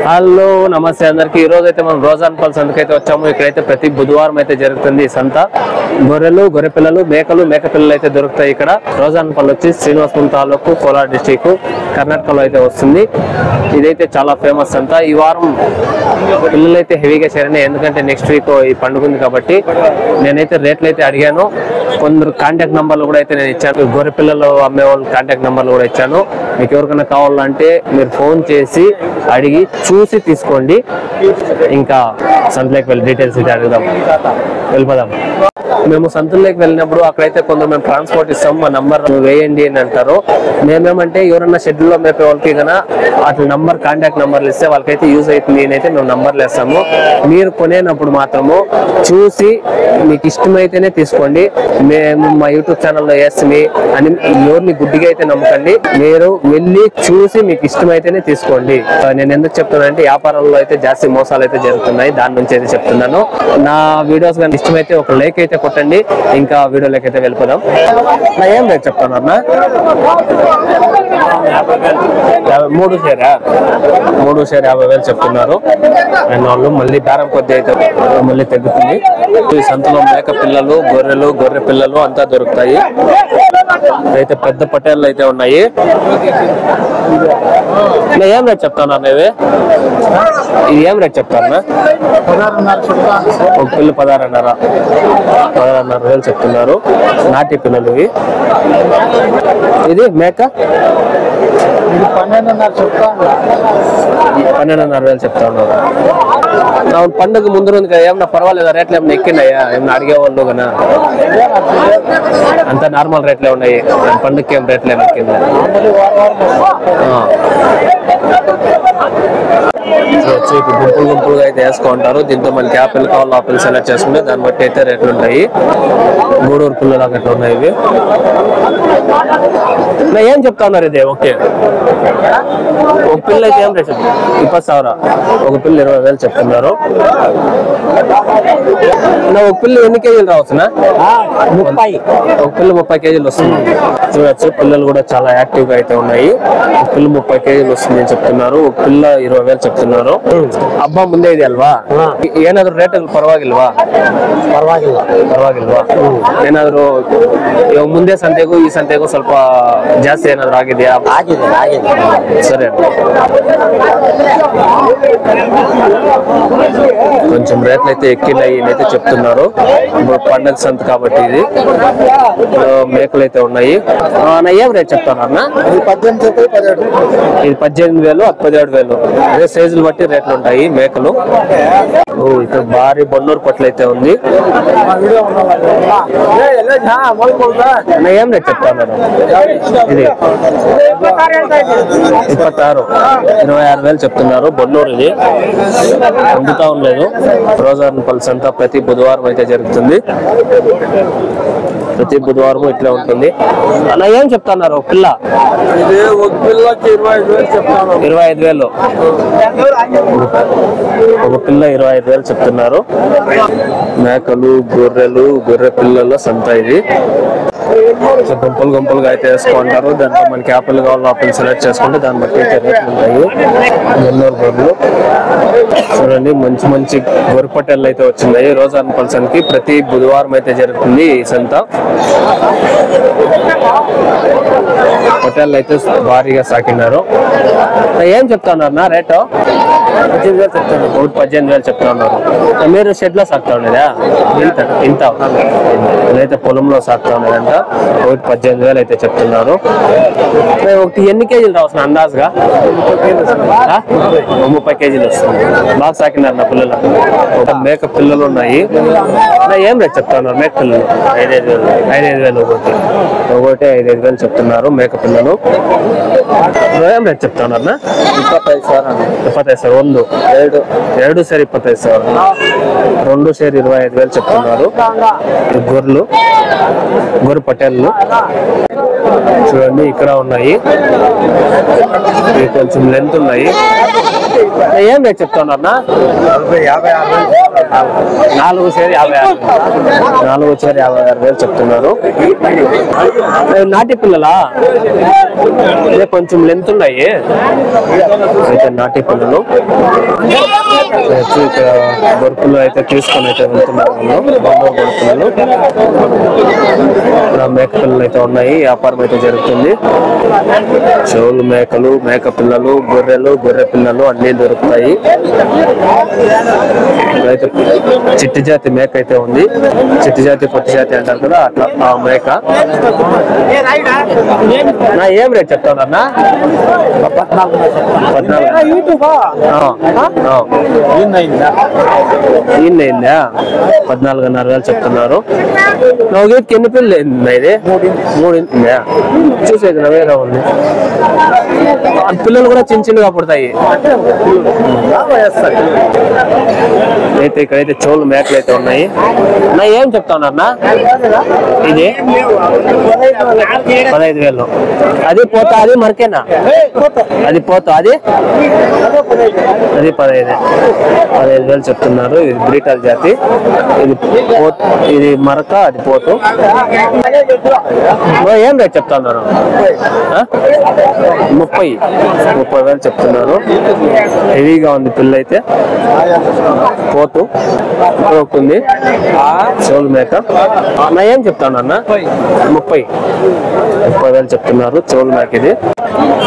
Hello నమస్తే అందరికి ఈ రోజు అయితే మనం రోజాన్ పల్స్ అందుకైతే వచ్చాము. ఇక్కడైతే ప్రతి బుధవారం అయితే జరుగుతుంది ఈ సంత. గొర్రెలు, గొర్రె పిల్లలు, మేకలు, మేక పిల్లలు అయితే దొరుకుతాయి ఇక్కడ. రోజాన్ పల్ వచ్చి శ్రీనివాసపురం తాలూకు, కోలార్ డిస్టిక్, కర్ణాటకలో అయితే వస్తుంది. ఇదైతే చాలా ఫేమస్ సంత. ఈ వారం పిల్లలు అయితే హెవీగా చేరినాయి, ఎందుకంటే నెక్స్ట్ వీక్ ఈ పండుగ ఉంది కాబట్టి. నేనైతే రేట్లు అయితే అడిగాను, కొందరు కాంటాక్ట్ నంబర్లు కూడా అయితే నేను ఇచ్చాను. గొర్రె పిల్లలు అమ్మే వాళ్ళు కాంటాక్ట్ నంబర్లు కూడా ఇచ్చాను. మీకు ఎవరికైనా కావాలంటే మీరు ఫోన్ చేసి అడిగి చూసి తీసుకోండి. ఇంకా సంతలోకి వెళ్ళి డీటెయిల్స్ అయితే అడుగుదాం, వెళ్ళిపోదాం. మేము సంతలోకి వెళ్ళినప్పుడు అక్కడైతే కొందరు మేము ట్రాన్స్పోర్ట్ ఇస్తాం, మా నంబర్ వేయండి అని అంటారు. మేమేమంటే ఎవరన్నా షెడ్యూల్లో మేపే వాళ్ళకి కన్నా అట్లా నంబర్, కాంటాక్ట్ నంబర్లు ఇస్తే వాళ్ళకైతే యూజ్ అవుతుంది నేనైతే మేము నంబర్లు వేస్తాము. మీరు కొనేటప్పుడు మాత్రము చూసి మీకు ఇష్టమైతేనే తీసుకోండి. మేము మా యూట్యూబ్ ఛానల్లో వేస్తుంది అని ఎవరిని గుడ్డిగా అయితే నమ్మకండి. మీరు వెళ్ళి చూసి మీకు ఇష్టమైతేనే తీసుకోండి. నేను ఎందుకు చెప్తున్నానంటే వ్యాపారంలో అయితే జాస్తి మోసాలు అయితే జరుగుతున్నాయి, దాని నుంచి అయితే చెప్తున్నాను. నా వీడియోస్ కానీ ఇష్టమైతే ఒక లైక్ అయితే కొట్టండి. ఇంకా వీడియోలోకి అయితే వెళ్ళిపోదాం. నా ఏం రేట్ చెప్తాను అన్న? 3 షేరా 50,000 చెప్తున్నారు. అండ్ వాళ్ళు మళ్ళీ బేరం కొద్ది అయితే మళ్ళీ తగ్గుతుంది. ఈ సంతలో మేక పిల్లలు, గొర్రెలు, గొర్రె పిల్లలు అంతా దొరుకుతాయి. అయితే పెద్ద పటేళ్ళు అయితే ఉన్నాయి. ఏం రేట్ చెప్తాను అన్న? ఇది ఏం రేట్ చెప్తాను? ఒక పిల్లలు 16,500 చెప్తున్నారు. నాటి పిల్లలు ఇవి. ఇది మేక 12,500 చెప్తా ఉన్నారు. పండుగ ముందు ఉంది కదా, ఏమన్నా పర్వాలేదా? రేట్లు ఏమన్నా ఎక్కినాయా? ఏమన్నా అడిగేవాళ్ళు కదా? అంత నార్మల్ రేట్లే ఉన్నాయి. పండుగకి ఏం రేట్లు ఏమి ఎక్కింది? గుంపులు గుంపులుగా అయితే వేసుకుంటారు. దీంతో మనకి యాపిల్ కావాలి, ఆపిల్ సెలెక్ట్ చేసుకుంటే దాన్ని బట్టి అయితే రేట్లు ఉంటాయి. గూడూరు పిల్లలు అట్లా ఉన్నాయి ఇవి. ఏం చెప్తా ఉన్నారు? ఇది ఓకే. ఒక పిల్ల అయితే ఏం రేట్ 20,000, ఒక పిల్ల 20,000 చెప్తున్నారు. ఒక పిల్ల ఎన్ని కేజీలు రావచ్చునా? 30. ఒక పిల్ల 30 కేజీలు వస్తుంది. చూడొచ్చు, పిల్లలు కూడా చాలా యాక్టివ్ గా అయితే ఉన్నాయి. ఒక పిల్ల 30 కేజీలు వస్తుంది అని చెప్తున్నారు. ఒక పిల్ల 20,000 చెప్తున్నారు. ಹಬ್ಬ ಮುಂದೆ ಇದೆಯಲ್ವಾ, ಏನಾದ್ರು ರೇಟ್ ಪರವಾಗಿಲ್ವಾ? ಪರವಾಗಿಲ್ವಾ? ಏನಾದ್ರು ಮುಂದೆ ಸಂತೆಗೂ ಈ ಸಂತೆಗೂ ಸ್ವಲ್ಪ ಜಾಸ್ತಿ ಏನಾದ್ರು ಆಗಿದೆಯಾ? సరే, కొంచెం రేట్లు అయితే ఎక్కినాయి అయితే చెప్తున్నారు. పండగ సంత కాబట్టి ఇది. మేకలు అయితే ఉన్నాయి. ఏం రేట్ చెప్తాను అన్న? ఇది 18,000. ఇది 18,000, 17,000. అదే సైజులు బట్టి రేట్లు ఉంటాయి మేకలు. ఇక్కడ భారీ బొన్నూరు పట్ల అయితే ఉంది. ఏం రేట్ చెప్తాను? ఇది 26,000 చెప్తున్నారు. బొన్నూరు ఇది అందుతా ఉండలేదు. రోజాన్ పల్స్ అంతా ప్రతి బుధవారం అయితే జరుగుతుంది. ప్రతి బుధవారం ఇట్లా ఉంటుంది. అలా ఏం చెప్తున్నారు? ఒక పిల్ల 25,000. ఒక పిల్ల 25,000 చెప్తున్నారు. మేకలు, గొర్రెలు, గొర్రె పిల్లల సంత ఇది. గుంపులు గుంపులుగా అయితే వేసుకుంటారు. దాంట్లో మనకి యాపిల్ కావాలి, ఆపిల్ సెలెక్ట్ చేసుకుంటే దాన్ని బట్టి అయితే రేట్లు ఉంటాయి. ఎన్నోరు గొర్రెలు చూడండి, మంచి మంచి గొర్రె పట్టేళ్ళు అయితే వచ్చినాయి. రోజాన్ పల్సన్ కి ప్రతి బుధవారం అయితే జరుగుతుంది ఈ సంత. పట్టేళ్ళు అయితే భారీగా సాకినారు. ఏం చెప్తున్నారు నా రేటు? 18,000 చెప్తాను. 18,000 చెప్తా ఉన్నారు. మీరు షెడ్ లో సాగుతా ఉండేదా? ఇంత ఇదైతే పొలంలో సాగుతా ఉండేదంట. 18,000 అయితే చెప్తున్నారు. ఒకటి ఎన్ని కేజీలు రావచ్చు అందాజుగా? 30 కేజీలు వస్తుంది. బాగా సాకినారు నా పిల్లలు. ఒక మేక పిల్లలు ఉన్నాయి. ఏం రేట్ చెప్తా ఉన్నారు మేక పిల్లలు? 5,000 ఒకటి 5,000 చెప్తున్నారు మేక పిల్లలు. ఏం రేట్ చెప్తా ఉన్నారు? 25,000. ಎರಡು ಸೇರಿ 25,000. 2 ಸೇರಿ 25,000 చెప్తున్నారు. గొర్రెలు, గొర్రె పటేళ్ళు చూడండి ఇక్కడ ఉన్నాయి. ఇవి కొంచెం లెంత్ ఉన్నాయి. ఏం రేట్ చెప్తా ఉన్నారు? 4 సేర్ 56. 4 సేర్ 56,000 చెప్తున్నారు. నాటి పిల్లలా ఇదే కొంచెం లెంత్ ఉన్నాయి అయితే నాటి పిల్లలు. ఇక్కడ గొరుకులు అయితే తీసుకొని అయితే వెళ్తున్నారు. గొరుకులు మేక పిల్లలు అయితే ఉన్నాయి. వ్యాపారం అయితే జరుగుతుంది. చెవులు మేకలు, మేక పిల్లలు, గొర్రెలు, గొర్రె పిల్లలు అన్ని దొరుకుతాయి. అయితే చిట్టి జాతి మేక అయితే ఉంది. చిట్టి జాతి పొట్టి జాతి అంటారు కదా, అట్లా ఆ మేక. నా ఏం రేట్ చెప్తానన్నా? 14,500 చెప్తున్నారు. నవ్వుకి ఎన్ని పిల్లలు ఇది? 3 చూసేది వేరే ఉంది. పిల్లలు కూడా చిన్న చిన్నగా పుడతాయి. అయితే ఇక్కడైతే చోళ్ళు మేకలు అయితే ఉన్నాయి. నా ఏం చెప్తా ఉన్నారన్నా? ఇది 15,000. అది పోతా, అది మరకేనా? అది పోతా, అది 15,000 చెప్తున్నారు. ఇది బ్రీటల్ జాతి. ఇది మరక, అది పోతు. ఏం రేట్ చెప్తా ఉన్నారు? 30,000 చెప్తున్నారు. హెవీగా ఉంది పిల్ల అయితే. పోతు ఉంది. చోలు మేక. నా ఏం చెప్తా ఉన్నా? 30,000 చెప్తున్నారు. చోలు మేక ఇది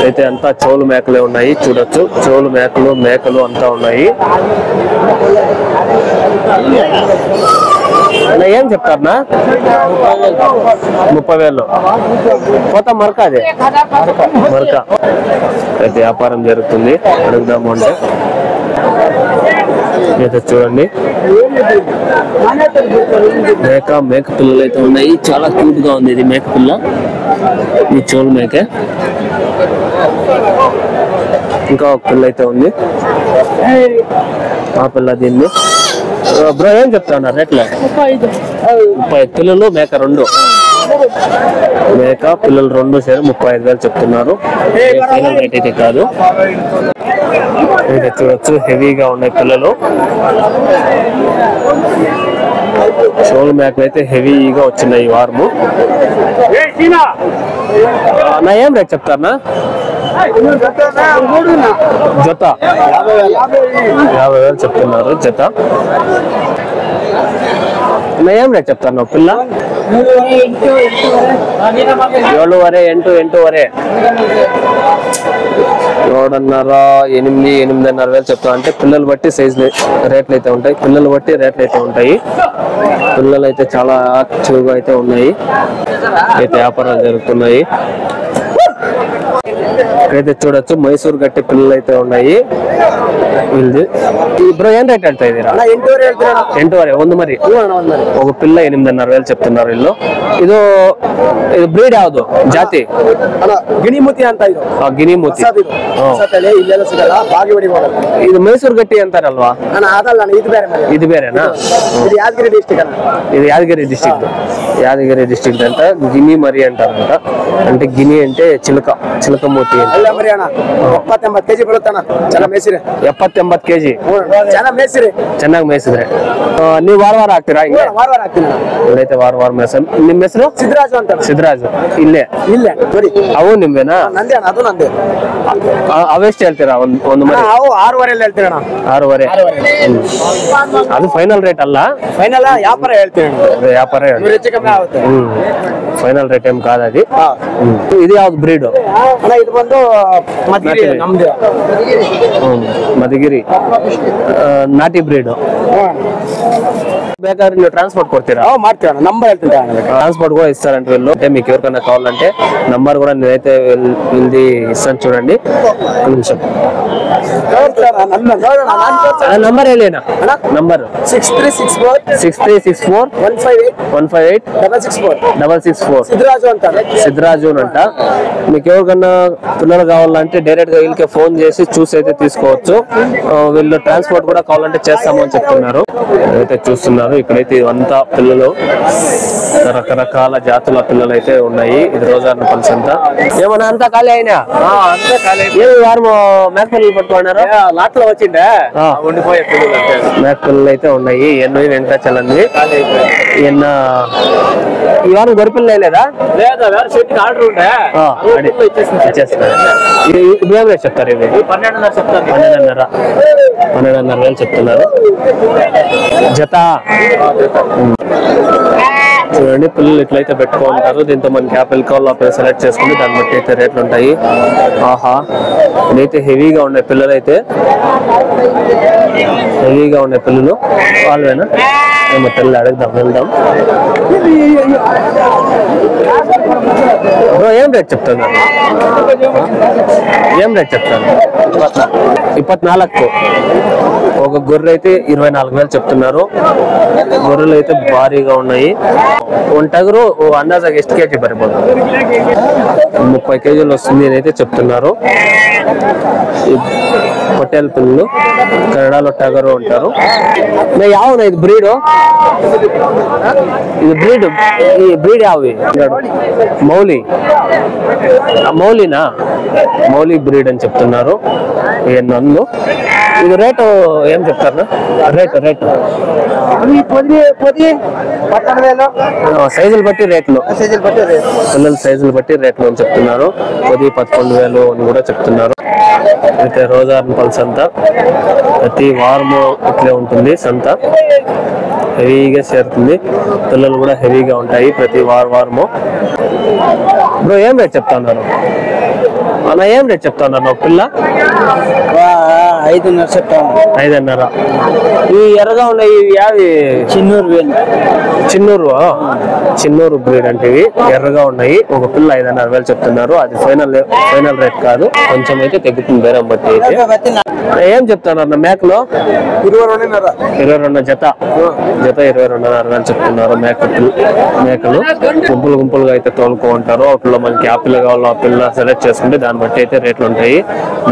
అయితే. అంతా చోలు మేకలే ఉన్నాయి. చూడొచ్చు, చోలు మేకలు, మేకలు అంతా ఉన్నాయి. ఏం చెప్తారనా? 30,000. కొత్త మరక, అదే మరక అయితే వ్యాపారం జరుగుతుంది. అడుగుదాము అంటే అయితే చూడండి, మేక పిల్లలు అయితే ఉన్నాయి. చాలా క్యూట్ గా ఉంది ఇది మేక పిల్ల. ఈ చోలు మేక. ఇంకా ఒక పిల్ల అయితే ఉంది. ఆ పిల్ల దీన్ని. బ్రో ఏం చెప్తా ఉన్నారు రేట్లే? 30 పిల్లలు మేక 2. మేక పిల్లలు 2 సేరు 35,000 చెప్తున్నారు. ఫైనల్ రేట్ అయితే కాదు. అయితే చూడొచ్చు, హెవీగా ఉన్నాయి పిల్లలు. షోల్ మేకలు అయితే హెవీగా వచ్చినాయి ఈ వారము. నా ఏం రేట్ చెప్తారనా? జత 50,000 చెప్తున్నారు. జత ఏం రేట్ చెప్తాను? పిల్ల 7,500, 8,500, 8,500 చెప్తా. అంటే పిల్లలు బట్టి సైజు రేట్లు అయితే ఉంటాయి. పిల్లలు బట్టి రేట్లు అయితే ఉంటాయి. పిల్లలు అయితే చాలా యాక్టివ్గా అయితే ఉన్నాయి. అయితే వ్యాపారాలు జరుగుతున్నాయి. అయితే చూడొచ్చు, మైసూర్ గట్టి పిల్లలు అయితే ఉన్నాయి. వీళ్ళది బ్రో ఏం రేట్ అంటే ఇది? 8,500 ఉంది. మరి ఒక పిల్ల 8,500 చెప్తున్నారు వీళ్ళు. ఇది బ్రీడ్ ಯಾವುದು ಜಾತಿ? ಗಿಣಿಮುತಿ ಅಂತ ಇದು. ಗಿಣಿಮುತಿ. ಇದು ಮೈಸೂರು ಗಟ್ಟಿ ಅಂತಾರಲ್ವಾ? ಇದು ಬೇರೆನಾ? ಇದು ಯಾದಗಿರಿ ಡಿಸ್ಟ್ರಿಕ್ಟ್. ఇది యాదగిరి డిస్ట్రిక్ట్. యాదగిరి డిస్ట్రిక్ట్ అంట. గిని మరి అంటారంట. అంటే గిని అంటే చిలుక, చిలుక మూతి. 70-80 kg ಬರುತ್ತಾನ. ಚೆನ್ನಾಗಿ ಮೇಸಿರಿ. 70-80 kg ಚೆನ್ನಾಗಿ ಮೇಸಿರಿ. ಚೆನ್ನಾಗಿ ಮೇಯಿಸಿದ್ರೆ ನೀವು ವಾರ ಹಾಕ್ತೀರಾ? ಹಿಂಗೆ ವಾರ ಹಾಕ್ತೀನಿ. ಇಲ್ಲೈತೆ ವಾರ ಮೇಸ. ನಿಮ್ಮ ಹೆಸರು? ಸಿದ್ದರಾಜು ಅಂತ. ಸಿದ್ದರಾಜು. ಇಲ್ಲೇ ಅವು ನಿಮ್ವೇನಾ? ನಂದೇ ಅಣ್ಣ, ಅದು ನಂದೇ. ಅವೆಷ್ಟು ಹೇಳ್ತೀರಾ? ಒಂದು ಮರಿ? ಅವು 6,500 ಹೇಳ್ತೀವಿ ಅಣ್ಣ. 6,500. ಅದು ಫೈನಲ್ ರೇಟ್ ಅಲ್ಲ? ಫೈನಲ್ ವ್ಯಾಪಾರ ಹೇಳ್ತೀವಿ. ವ್ಯಾಪಾರ ಹೆಚ್ಚು ಕಮ್ಮಿ ಆಗುತ್ತೆ. ಫೈನಲ್ ರೇಟ್ ಏನ್ ಕಾದ అది. ఇది ಯಾವ್ದು ಬ್ರೀಡ್ ಅಣ್ಣ? ಇದು ಬಂದು ಮಧುಗಿರಿ. ನಮ್ದು ಮಧುಗಿರಿ ನಾಟಿ ಬ್ರೀಡ್. ಬೇಕಾದ್ರೆ ನೀವು ట్రాన్స్పోర్ట్ కొడతారా? ಮಾಡ್ತೀವಿ అన్న. నంబర్ ಹೇಳ್ತೀನಿ. ట్రాన్స్పోర్ట్ కూడా ఇస్తారంటే వీళ్ళు. అంటే మీకు ఎవరికైనా కావాలంటే నంబర్ కూడా నేనైతే వీళ్ళది ఇస్తాను చూడండి. ఒక నిమిషం. నంబర్ ಹೇಳೇನಾ? నంబర్ 6364 158 664. సిద్ధరాజు అంటారు. సిద్ధరాజు అంట. మీకు ఎవరికన్నా పిల్లలు కావాలంటే డైరెక్ట్ గా వీళ్ళకి ఫోన్ చేసి చూసి అయితే తీసుకోవచ్చు. వీళ్ళు ట్రాన్స్పోర్ట్ కూడా కావాలంటే చేస్తామని చెప్తున్నారు. అయితే చూస్తున్నారు ఇక్కడైతే ఇవంతా పిల్లలు, రకరకాల జాతుల పిల్లలు అయితే ఉన్నాయి. ఇది రోజాన పల్స్ అంతా. ఏమన్నా అంతా ఖాళీ అయినా? ఏ వారం మేక పిల్లలు పట్టుకున్నారు? లాట్లో వచ్చిండే ఉండిపోయే మేక పిల్లలు అయితే ఉన్నాయి. ఎన్నో వెంకటాచలంది ఎన్న ఈ వారం గొరిపిల్ల లేదా ఆర్డర్ ఉండే ఇప్పుడు ఏం రేట్ చెప్తారు? ఇవి 12.5 చెప్తాను. 12.5 వేలు చెప్తున్నారు జత. చూడండి పిల్లలు ఇట్లయితే పెట్టుకుంటారు. దీంతో మనకి యాపిల్ కాల్ సెలెక్ట్ చేసుకుని దాన్ని బట్టి అయితే రేట్లు ఉంటాయి. ఆహా ఇదైతే హెవీగా ఉండే పిల్లలు అయితే హెవీగా ఉండే పిల్లలు వాళ్ళేనా? మేము తెల్లి అడుగుదాం వెళ్దాం. ఏం రేట్ చెప్తున్నారు? ఏం రేట్ చెప్తాను? 24. ఒక గొర్రె అయితే 24 వేలు చెప్తున్నారు. గొర్రెలు అయితే భారీగా ఉన్నాయి. ఒంటగరు అందాజాగా ಎಷ್ಟು కేజీ బరిపోదు? 30 కేజీలు వస్తుంది అని అయితే చెప్తున్నారు. పొట్టేల పిల్లలు కన్నడలో టగరు అంటారు. యావునా ఇది బ్రీడ్? ఇది బ్రీడ్. ఈ బ్రీడ్ యావి? మౌలినా? మౌలి బ్రీడ్ అని చెప్తున్నారు. నందు ఇది రేటు ఏం చెప్తారు? రేటు సైజులు బట్టి రేట్లు, పిల్లల సైజులు బట్టి రేట్లు అని చెప్తున్నారు. 10-11 అని కూడా చెప్తున్నారు. అయితే రోజార్నపల్లి సంత ప్రతి వారము ఇట్లే ఉంటుంది. సంత హెవీగా చేరుతుంది. పిల్లలు కూడా హెవీగా ఉంటాయి ప్రతి వారము. బ్రో ఏం రేట్ చెప్తున్నారు అన్న? ఏం రేట్ చెప్తున్నారు? ఒక పిల్ల 5.5 చెప్తాను. 5.5. ఈ ఎర్రగా ఉన్నాయి యావి? చిన్నూరు బ్రీడ్ అంటే ఇవి ఎర్రగా ఉన్నాయి. ఒక పిల్ల 5.5 వేలు చెప్తున్నారు. అది ఫైనల్ రేట్ కాదు, కొంచెం అయితే తగ్గుతుంది బేరం బట్టి అయితే. ఏం చెప్తున్నారు అన్న మేకలో? 22 జత 22.5 వేలు చెప్తున్నారు. మేకలు గుంపులుగా అయితే తోలుకో ఉంటారు. వాటిలో మనకి ఆ పిల్ల కావాలో ఆ పిల్ల సెలెక్ట్ చేసుకుంటే దాన్ని బట్టి అయితే రేట్లు ఉంటాయి.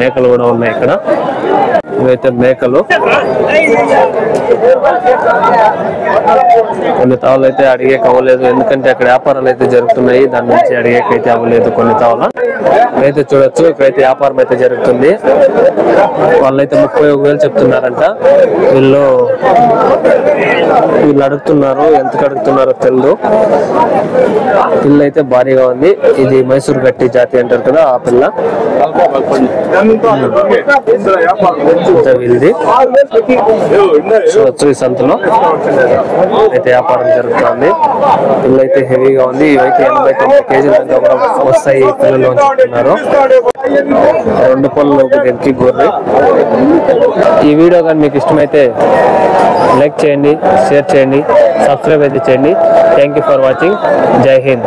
మేకలు కూడా ఉన్నాయి ఇక్కడ. ఇవైతే మేకలు. కొన్ని తావులు అయితే అడిగేకి అవ్వలేదు, ఎందుకంటే అక్కడ వ్యాపారాలు అయితే జరుగుతున్నాయి. దాని నుంచి అడిగేకైతే అవ్వలేదు కొన్ని తావుల. అయితే చూడొచ్చు ఇక్కడైతే వ్యాపారం అయితే జరుగుతుంది. వాళ్ళైతే 31 వేలు చెప్తున్నారంట. వీళ్ళు అడుగుతున్నారు, ఎంతకు అడుగుతున్నారో తెలియదు. పిల్ల అయితే భారీగా ఉంది. ఇది మైసూర్ గట్టి జాతి అంటారు కదా, ఆ పిల్ల వీళ్ళది. చూడొచ్చు ఈ సంతలో అయితే వ్యాపారం జరుగుతుంది. పిల్ల అయితే హెవీగా ఉంది. ఇవైతే 89 కేజీల దాకా కూడా వస్తాయి పిల్లలు అని చెప్తున్నారు. 2 పళ్ళు దీనికి గొర్రె. ఈ వీడియో కానీ మీకు ఇష్టమైతే లైక్ చేయండి, షేర్ చేయండి, సబ్స్క్రైబ్ అయితే చేయండి. Thank you for watching. జై హింద్.